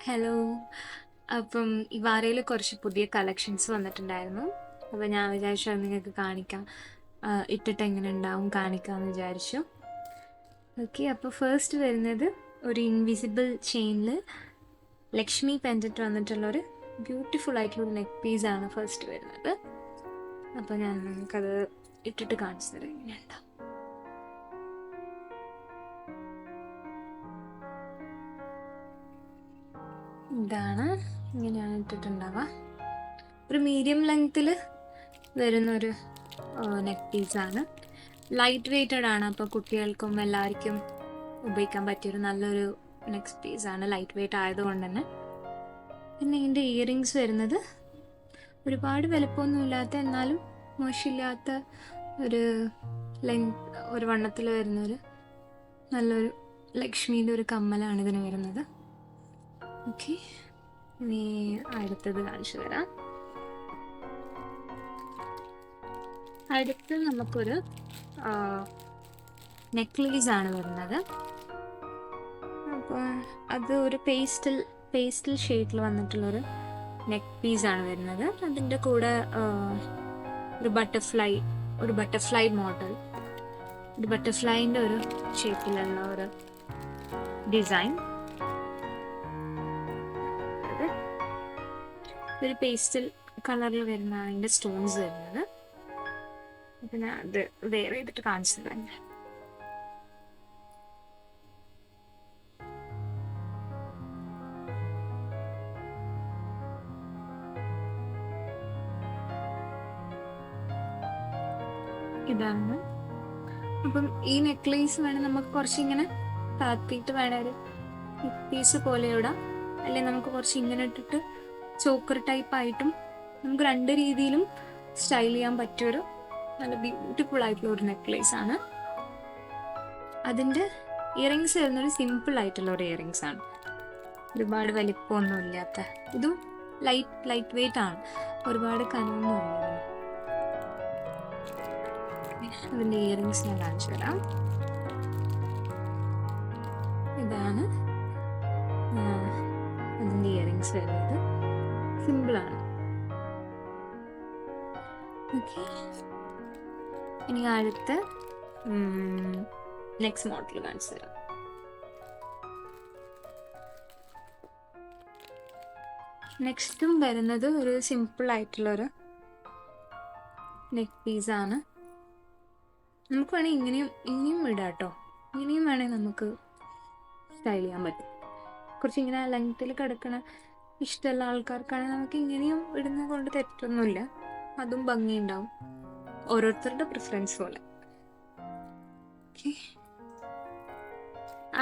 Hello. അപ്പം ഈ വാരയിൽ കുറച്ച് പുതിയ കളക്ഷൻസ് വന്നിട്ടുണ്ടായിരുന്നു. അപ്പോൾ ഞാൻ വിചാരിച്ചു അത് നിങ്ങൾക്ക് കാണിക്കാം. ഇട്ടിട്ട് എങ്ങനെ ഉണ്ടാവും കാണിക്കാമെന്ന് വിചാരിച്ചു. ഓക്കെ, അപ്പോൾ ഫസ്റ്റ് വരുന്നത് ഒരു ഇൻവിസിബിൾ ചെയിനിൽ ലക്ഷ്മി പെൻഡൻറ്റ് വന്നിട്ടുള്ളൊരു ബ്യൂട്ടിഫുൾ ആയിട്ടുള്ള നെക്ക് പീസാണ് ഫസ്റ്റ് വരുന്നത്. അപ്പോൾ ഞാൻ നിങ്ങൾക്കത് ഇട്ടിട്ട് കാണിച്ചു തരാം എങ്ങനെയുണ്ടാവും. ഇതാണ്, ഇങ്ങനെയാണ് ഇട്ടിട്ടുണ്ടാവുക. ഒരു മീഡിയം ലെങ്ത്തിൽ വരുന്നൊരു നെക്ക് പീസാണ്. ലൈറ്റ് വെയ്റ്റഡ് ആണ്, അപ്പോൾ കുട്ടികൾക്കും എല്ലാവർക്കും ഉപയോഗിക്കാൻ പറ്റിയൊരു നല്ലൊരു നെക്ക് പീസാണ്, ലൈറ്റ് വെയ്റ്റ് ആയതുകൊണ്ട് തന്നെ. പിന്നെ ഇതിൻ്റെ ഇയറിങ്സ് വരുന്നത് ഒരുപാട് വലുപ്പമൊന്നുമില്ലാത്ത എന്നാലും മോശമില്ലാത്ത ഒരു ഒരു വണ്ണത്തിൽ വരുന്നൊരു നല്ലൊരു ലക്ഷ്മിയുടെ ഒരു കമ്മലാണ് ഇതിന് വരുന്നത്. ഓക്കെ, ഇനി അടുത്തത് കാണിച്ചു തരാം. അടുത്ത് നമുക്കൊരു നെക്ലേസ് ആണ് വരുന്നത്. അപ്പോൾ അത് ഒരു പേസ്റ്റൽ ഷെയ്ഡിൽ വന്നിട്ടുള്ളൊരു നെക്ക് പീസാണ് വരുന്നത്. അതിൻ്റെ കൂടെ ഒരു ബട്ടർഫ്ലൈ മോഡൽ, ഒരു ബട്ടർഫ്ലൈൻ്റെ ഒരു ഷേപ്പിലുള്ള ഒരു ഡിസൈൻ. ഒരു പേസ്റ്റൽ കളറിൽ വരുന്നതാണ് അതിൻ്റെ സ്റ്റോൺസ് വരുന്നത്. പിന്നെ അത് വേറെ ചെയ്തിട്ട് കാണിച്ചു തന്നെ. ഇതാണ്. അപ്പം ഈ നെക്ലേസ് വേണേൽ നമുക്ക് കുറച്ചിങ്ങനെ താത്തിയിട്ട് വേണേ ഒരു പീസ് പോലെ ഇടാം, അല്ലെങ്കിൽ നമുക്ക് കുറച്ച് ഇങ്ങനെ ഇട്ടിട്ട് ചോക്കർ ടൈപ്പ് ആയിട്ടും നമുക്ക് രണ്ട് രീതിയിലും സ്റ്റൈൽ ചെയ്യാൻ പറ്റിയൊരു നല്ല ബ്യൂട്ടിഫുൾ ആയിട്ടുള്ള ഒരു നെക്ലേസ് ആണ്. അതിൻ്റെ ഇയറിങ്സ് വരുന്നൊരു സിമ്പിൾ ആയിട്ടുള്ള ഒരു ഇയറിങ്സ് ആണ്, ഒരുപാട് വലിപ്പമൊന്നും ഇല്ലാത്ത. ഇതും ലൈറ്റ് വെയ്റ്റ് ആണ്, ഒരുപാട് കനമൊന്നുമില്ല. അതിൻ്റെ ഇയറിങ്സ് ഞാൻ കാണിച്ചു തരാം. ഇതാണ് അതിൻ്റെ ഇയറിങ്സ് വരുന്നത്, സിമ്പിളാണ്. ഓക്കെ, ഇനി അടുത്ത നെക്സ്റ്റ് മോഡൽ കാണിച്ചു തരാം. നെക്സ്റ്റും വരുന്നത് ഒരു സിമ്പിൾ ആയിട്ടുള്ളൊരു നെക്ക് പീസാണ്. നമുക്ക് വേണമെങ്കിൽ ഇങ്ങനെയും ഇടാം കേട്ടോ. ഇങ്ങനെയും വേണമെങ്കിൽ നമുക്ക് സ്റ്റൈൽ ചെയ്യാൻ പറ്റും. കുറച്ചിങ്ങനെ ലെങ്ത്തിൽ കിടക്കണ ഇഷ്ടമുള്ള ആൾക്കാർക്കാണെങ്കിൽ നമുക്ക് ഇങ്ങനെയും ഇടുന്നത് കൊണ്ട് തെറ്റൊന്നുമില്ല, അതും ഭംഗിയുണ്ടാവും, ഓരോരുത്തരുടെ പ്രിഫറൻസ് പോലെ. ഓക്കെ,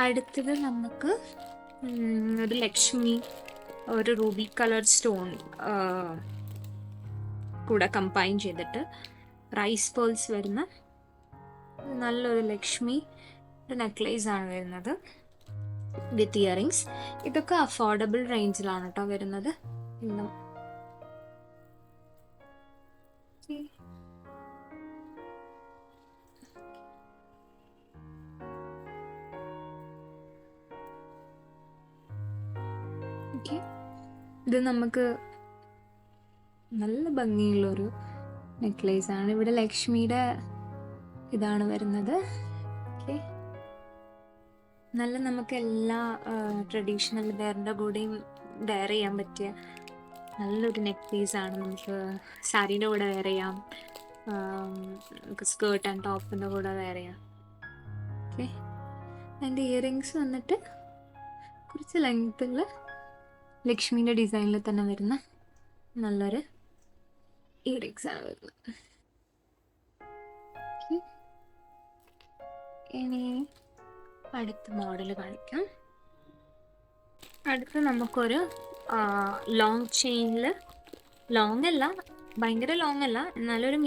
അടുത്തത് നമുക്ക് ഒരു ലക്ഷ്മി, ഒരു റൂബി കളർ സ്റ്റോൺ കൂടെ കമ്പൈൻ ചെയ്തിട്ട് റൈസ് പേൾസ് വരുന്ന നല്ലൊരു ലക്ഷ്മി ഒരു നെക്ലേസ് ആണ് വരുന്നത് വിത്ത് ഇയറിങ്സ്. ഇതൊക്കെ അഫോർഡബിൾ റേഞ്ചിലാണ് കേട്ടോ വരുന്നത്. ഇന്നും ഇത് നമുക്ക് നല്ല ഭംഗിയുള്ളൊരു നെക്ലേസ് ആണ്. ഇവിടെ ലക്ഷ്മിയുടെ ഇതാണ് വരുന്നത്. ഓക്കെ, നല്ല നമുക്ക് എല്ലാ ട്രഡീഷണൽ വെയറിൻ്റെ കൂടെയും വെയർ ചെയ്യാൻ പറ്റിയ നല്ലൊരു നെക്ക് പീസാണ്. നമുക്ക് സാരീൻ്റെ കൂടെ വെയർ ചെയ്യാം, നമുക്ക് സ്കേർട്ട് ആൻഡ് ടോപ്പിൻ്റെ കൂടെ വെയർ ചെയ്യാം. ഓക്കെ, അതിൻ്റെ ഇയറിങ്സ് വന്നിട്ട് കുറച്ച് ലെങ്ത്തുള്ള ലക്ഷ്മീൻ്റെ ഡിസൈനിൽ തന്നെ വരുന്ന നല്ലൊരു ഇയറിങ്സ് ആണ് വരുന്നത്. ഇനി അടുത്ത മോഡൽ കാണിക്കാം. അടുത്ത് നമുക്കൊരു ലോങ് ചെയിനിൽ, ലോങ് അല്ല, ഭയങ്കര ലോങ് അല്ല, എന്നാലൊരു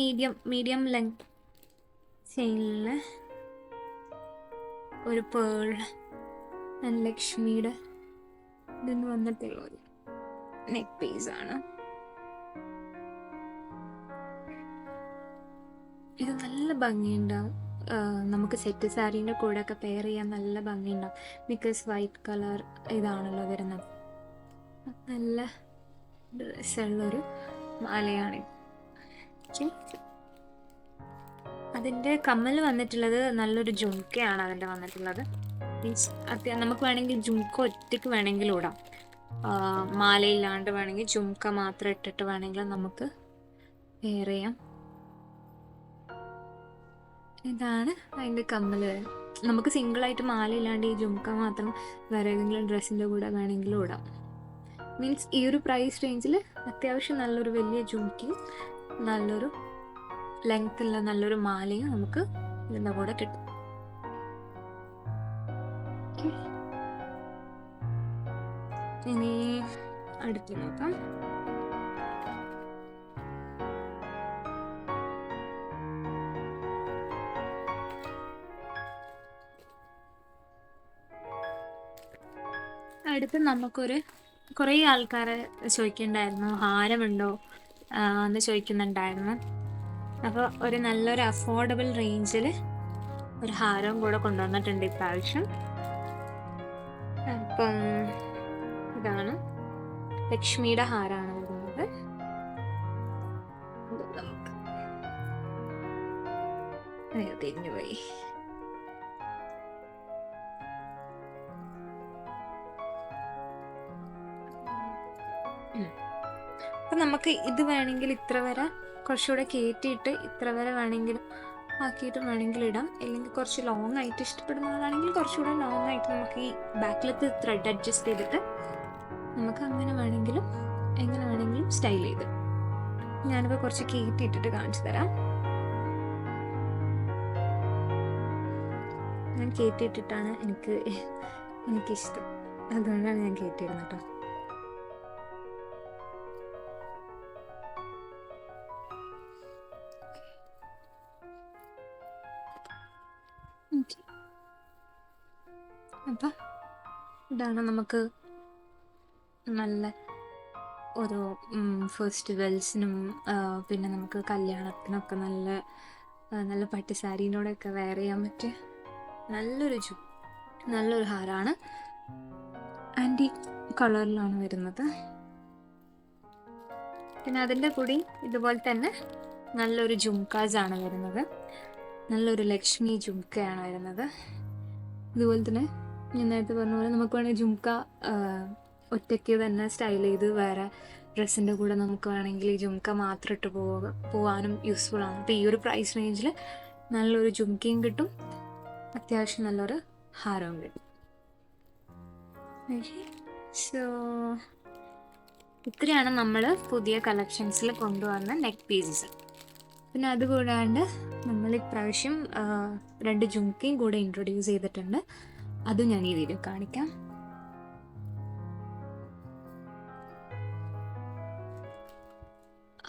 മീഡിയം ലെങ്ത് ചെയിനിൽ ഒരു പേൾ ആൻഡ് ലക്ഷ്മിയുടെ ഇതിന് വന്നിട്ടുള്ള ഒരു നെക്ക് പീസാണ്. ഇത് നല്ല ഭംഗിയുണ്ടാവും, നമുക്ക് സെറ്റ് സാരീൻ്റെ കൂടെ ഒക്കെ പെയർ ചെയ്യാൻ നല്ല ഭംഗിയുണ്ടാവും. ബിക്കോസ് വൈറ്റ് കളർ ഇതാണല്ലോ വരുന്നത്. നല്ല രസമുള്ളൊരു മാലയാണിത്. ഓക്കെ, അതിൻ്റെ കമ്മൽ വന്നിട്ടുള്ളത് നല്ലൊരു ജുംക്കയാണ് അതിൻ്റെ വന്നിട്ടുള്ളത്. മീൻസ് നമുക്ക് വേണമെങ്കിൽ ജുംക്ക ഒറ്റയ്ക്ക് വേണമെങ്കിലും ഇടാം, മാലയില്ലാണ്ട് വേണമെങ്കിൽ ജുംക്ക മാത്രം ഇട്ടിട്ട് വേണമെങ്കിൽ നമുക്ക് വെയർ ചെയ്യാം. ഇതാണ് അതിൻ്റെ കമ്മൽ. നമുക്ക് സിംഗിളായിട്ട് മാലയില്ലാണ്ട് ഈ ജുംക്ക മാത്രം വേറെ ഏതെങ്കിലും ഡ്രസ്സിൻ്റെ കൂടെ വേണമെങ്കിലും ഇടാം. മീൻസ് ഈ ഒരു പ്രൈസ് റേഞ്ചിൽ അത്യാവശ്യം നല്ലൊരു വലിയ ജുംക്കയും നല്ലൊരു ലെങ്ത്തുള്ള നല്ലൊരു മാലയും നമുക്ക് ഇതിൻ്റെ കൂടെ കിട്ടും. ഇനി അടുത്ത് നോക്കാം. അടുത്ത് നമുക്കൊരു കുറേ ആൾക്കാരെ ചോദിക്കുന്നുണ്ടായിരുന്നു ഹാരമുണ്ടോ എന്ന് ചോദിക്കുന്നുണ്ടായിരുന്നു. അപ്പോൾ ഒരു നല്ലൊരു അഫോർഡബിൾ റേഞ്ചിൽ ഒരു ഹാരവും കൂടെ കൊണ്ടുവന്നിട്ടുണ്ട് ഇപ്രാവശ്യം. അപ്പം ഇതാണ് ലക്ഷ്മിയുടെ ഹാരമാണ് വരുന്നത്. നമുക്ക് തിരിഞ്ഞുപോയി. അപ്പം നമുക്ക് ഇത് വേണമെങ്കിൽ ഇത്ര വരെ കുറച്ചുകൂടെ കയറ്റിയിട്ട് ഇത്ര വരെ വേണമെങ്കിൽ ആക്കിയിട്ട് വേണമെങ്കിൽ ഇടാം. അല്ലെങ്കിൽ കുറച്ച് ലോങ് ആയിട്ട് ഇഷ്ടപ്പെടുന്നവരാണെങ്കിൽ കുറച്ചുകൂടെ ലോങ് ആയിട്ട് നമുക്ക് ഈ ബാക്കിലത്തെ ത്രെഡ് അഡ്ജസ്റ്റ് ചെയ്തിട്ട് നമുക്ക് അങ്ങനെ വേണമെങ്കിലും എങ്ങനെ വേണമെങ്കിലും സ്റ്റൈൽ ചെയ്ത്. ഞാനിപ്പോൾ കുറച്ച് കയറ്റിയിട്ടിട്ട് കാണിച്ചു തരാം. ഞാൻ കയറ്റിയിട്ടിട്ടാണ് എനിക്കിഷ്ടം, അതുകൊണ്ടാണ് ഞാൻ കയറ്റിയിരുന്നത് കേട്ടോ. അപ്പം ഇതാണ് നമുക്ക് നല്ല ഓരോ ഫെസ്റ്റിവൽസിനും പിന്നെ നമുക്ക് കല്യാണത്തിനൊക്കെ നല്ല നല്ല പട്ടുസാരീനോടൊക്കെ വെയർ ചെയ്യാൻ പറ്റിയ നല്ലൊരു ഹാരമാണ്. ആൻറ്റീക് കളറിലാണ് വരുന്നത്. പിന്നെ അതിൻ്റെ കൂടി ഇതുപോലെ തന്നെ നല്ലൊരു ജുംക്കാസാണ് വരുന്നത്. നല്ലൊരു ലക്ഷ്മി ജുംക്കയാണ് വരുന്നത്. ഇതുപോലെ തന്നെ ഞാൻ നേരത്തെ പറഞ്ഞ പോലെ നമുക്ക് വേണമെങ്കിൽ ജുംക്ക ഒറ്റയ്ക്ക് തന്നെ സ്റ്റൈൽ ചെയ്ത് വേറെ ഡ്രസ്സിൻ്റെ കൂടെ നമുക്ക് വേണമെങ്കിൽ ഈ ജുംക്ക മാത്രം ഇട്ട് പോകാനും യൂസ്ഫുൾ ആണ്. അപ്പോൾ ഈ ഒരു പ്രൈസ് റേഞ്ചിൽ നല്ലൊരു ജുംക്കയും കിട്ടും, അത്യാവശ്യം നല്ലൊരു ഹാരവും കിട്ടും. സോ ഇത്രയാണ് നമ്മൾ പുതിയ കളക്ഷൻസിൽ കൊണ്ടുവന്ന നെക്ക് പീസസ്. പിന്നെ അതുകൂടാണ്ട് നമ്മൾ ഇപ്രാവശ്യം 2 ജുംക്കയും കൂടെ ഇൻട്രൊഡ്യൂസ് ചെയ്തിട്ടുണ്ട്. അതും ഞാൻ ഈ വീഡിയോ കാണിക്കാം.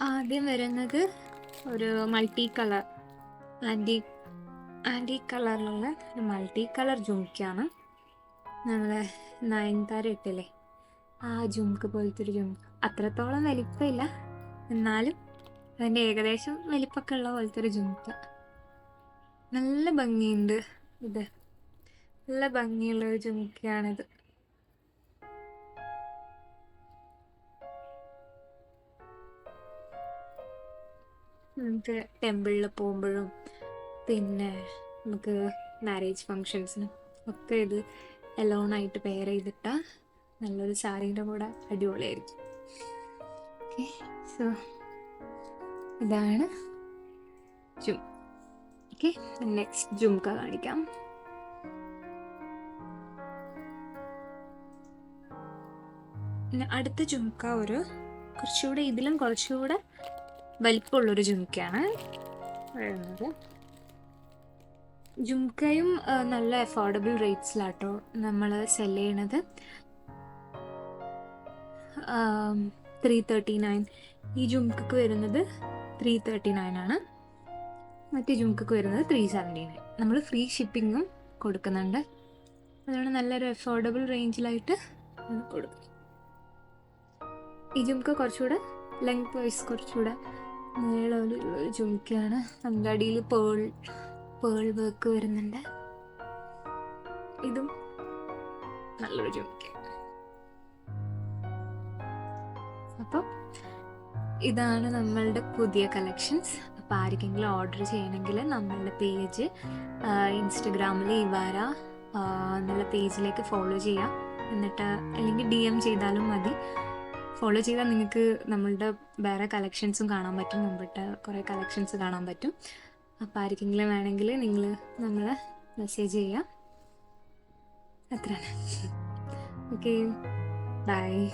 ആദ്യം വരുന്നത് ഒരു മൾട്ടി കളർ ആൻറ്റി കളറിലുള്ള ഒരു മൾട്ടി കളർ ജുംക്കയാണ്. നമ്മളെ നയൻതാര ഇട്ടില്ലേ ആ ജുംക്ക പോലത്തെ ഒരു ജുംക്ക. അത്രത്തോളം വലിപ്പമില്ല, എന്നാലും അതിൻ്റെ ഏകദേശം വലിപ്പമൊക്കെ ഉള്ള പോലത്തെ ഒരു ജുംക്ക. നല്ല ഭംഗിയുണ്ട്. ഇത് നല്ല ഭംഗിയുള്ള ഒരു ജുംക്കയാണിത്. നമുക്ക് ടെമ്പിളിൽ പോകുമ്പോഴും പിന്നെ നമുക്ക് മാരേജ് ഫങ്ഷൻസിനും ഒക്കെ ഇത് എലോണായിട്ട് പെയർ ചെയ്തിട്ടാൽ നല്ലൊരു സാരീൻ്റെ കൂടെ അടിപൊളിയായിരിക്കും. ഓക്കെ, സോ ഇതാണ് ഓക്കെ. നെക്സ്റ്റ് ജുംക്ക കാണിക്കാം. പിന്നെ അടുത്ത ജുംക്ക ഇതിലും കുറച്ചുകൂടെ വലിപ്പമുള്ളൊരു ജുംക്കയാണ് വരുന്നത്. ജുംക്കയും നല്ല അഫോർഡബിൾ റേറ്റ്സിലാട്ടോ നമ്മൾ സെല് ചെയ്യണത്. 339 ഈ ജുംക്കക്ക് വരുന്നത് 339 ആണ്. മറ്റേ ജുംക്കക്ക് വരുന്നത് 379. നമ്മൾ ഫ്രീ ഷിപ്പിങ്ങും കൊടുക്കുന്നുണ്ട്. അതാണ് നല്ലൊരു അഫോർഡബിൾ റേഞ്ചിലായിട്ട് കൊടുക്കും. ഈ ജുംക്ക കുറച്ചുകൂടെ ലെങ്ത് വൈസ് കുറച്ചുകൂടെ നീളമുള്ളൊരു ജുംക്കയാണ്. അതിൻ്റെ അടിയിൽ പേൾ വർക്ക് വരുന്നുണ്ട്. ഇതും നല്ലൊരു ജുംക്ക. അപ്പോൾ ഇതാണ് നമ്മളുടെ പുതിയ കളക്ഷൻസ്. അപ്പോൾ ആർക്കെങ്കിലും ഓർഡർ ചെയ്യണമെങ്കിൽ നമ്മളുടെ പേജ് ഇൻസ്റ്റഗ്രാമിൽ ഇവാര എന്നുള്ള പേജിലേക്ക് ഫോളോ ചെയ്യാം. എന്നിട്ട് അല്ലെങ്കിൽ DM ചെയ്താലും മതി. ഫോളോ ചെയ്താൽ നിങ്ങൾക്ക് നമ്മളുടെ വേറെ കളക്ഷൻസും കാണാൻ പറ്റും, മുമ്പിട്ട് കുറേ കളക്ഷൻസ് കാണാൻ പറ്റും. അപ്പോൾ ആർക്കെങ്കിലും വേണമെങ്കിൽ നിങ്ങൾ നമ്മളെ മെസ്സേജ് ചെയ്യാം. അത്രയാണ്. Okay, by.